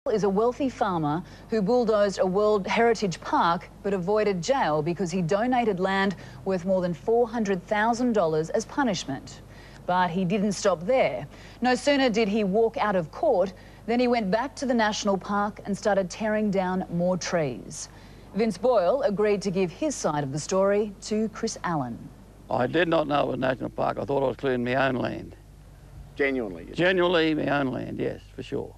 Is a wealthy farmer who bulldozed a World Heritage Park but avoided jail because he donated land worth more than $400,000 as punishment. But he didn't stop there. No sooner did he walk out of court than he went back to the national park and started tearing down more trees. Vince Boyle agreed to give his side of the story to Chris Allen. I did not know it was a national park. I thought I was clearing my own land. Genuinely? Genuinely my own land, yes, for sure.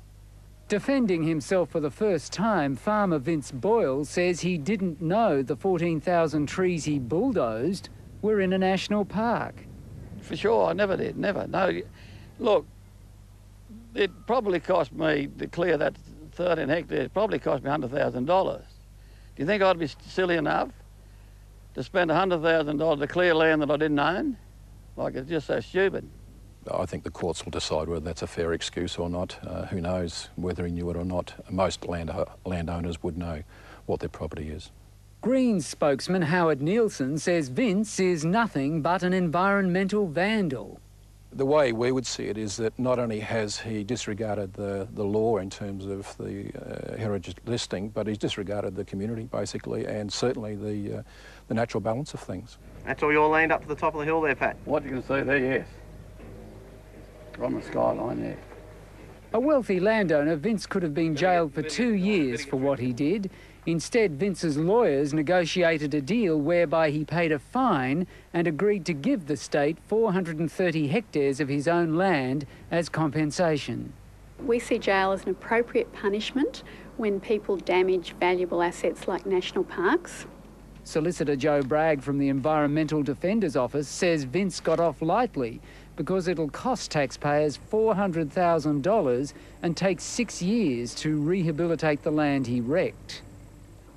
Defending himself for the first time, farmer Vince Boyle says he didn't know the 14,000 trees he bulldozed were in a national park. For sure, I never did, never. No, look, it probably cost me to clear that 13 hectares, it probably cost me $100,000. Do you think I'd be silly enough to spend $100,000 to clear land that I didn't own? Like, it's just so stupid. I think the courts will decide whether that's a fair excuse or not. Who knows whether he knew it or not. Most landowners would know what their property is. Greens spokesman Howard Nielsen says Vince is nothing but an environmental vandal. The way we would see it is that not only has he disregarded the law in terms of the heritage listing, but he's disregarded the community, basically, and certainly the natural balance of things. That's all your land up to the top of the hill there, Pat? What you can see there, yes. On the skyline there. A wealthy landowner, Vince could have been jailed for 2 years for what he did. Instead, Vince's lawyers negotiated a deal whereby he paid a fine and agreed to give the state 430 hectares of his own land as compensation. We see jail as an appropriate punishment when people damage valuable assets like national parks. Solicitor Joe Bragg from the Environmental Defender's Office says Vince got off lightly because it'll cost taxpayers $400,000 and take 6 years to rehabilitate the land he wrecked.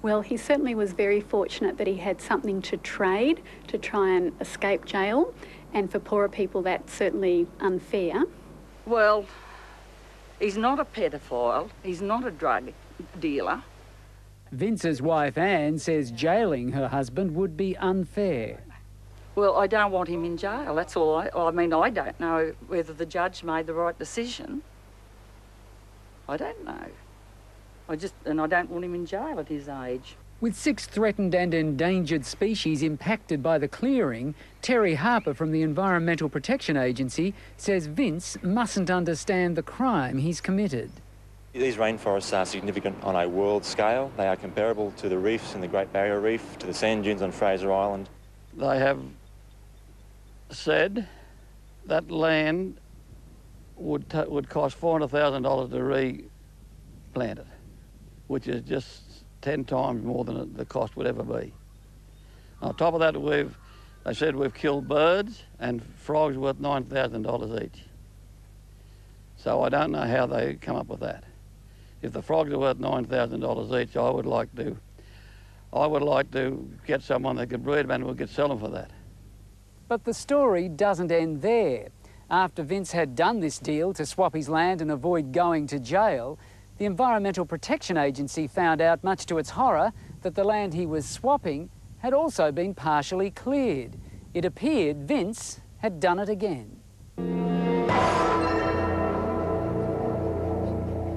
Well, he certainly was very fortunate that he had something to trade to try and escape jail, and for poorer people that's certainly unfair. Well, he's not a pedophile, he's not a drug dealer. Vince's wife Anne says jailing her husband would be unfair. Well, I don't want him in jail, that's all. I mean, I don't know whether the judge made the right decision. I don't know. I don't want him in jail at his age. With 6 threatened and endangered species impacted by the clearing, Terry Harper from the Environmental Protection Agency says Vince mustn't understand the crime he's committed. These rainforests are significant on a world scale. They are comparable to the reefs in the Great Barrier Reef, to the sand dunes on Fraser Island. They have said that land would cost $400,000 to replant it, which is just 10 times more than the cost would ever be. On top of that, they said we've killed birds and frogs worth $9,000 each. So I don't know how they come up with that. If the frogs are worth $9,000 each, I would like to get someone that could breed them and we could sell them for that. But the story doesn't end there. After Vince had done this deal to swap his land and avoid going to jail, the Environmental Protection Agency found out, much to its horror, that the land he was swapping had also been partially cleared. It appeared Vince had done it again.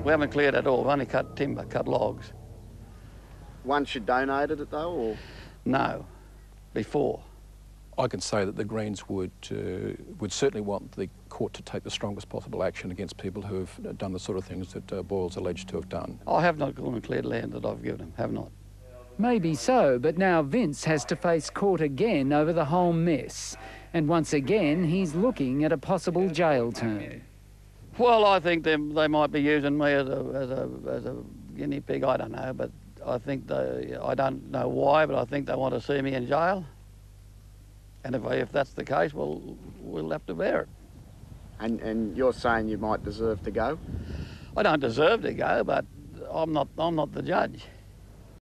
We haven't cleared at all, we've only cut timber, cut logs. Once you donated it though, or? No, before. I can say that the Greens would certainly want the court to take the strongest possible action against people who have done the sort of things that Boyle's alleged to have done. I have not gone and cleared land that I've given him, have not. Maybe so, but now Vince has to face court again over the whole mess. And once again, he's looking at a possible jail term. Well, I think they might be using me as a guinea pig, I don't know, but I think I don't know why, but I think they want to see me in jail. And if that's the case, well, we'll have to bear it. And you're saying you might deserve to go? I don't deserve to go, but I'm not the judge.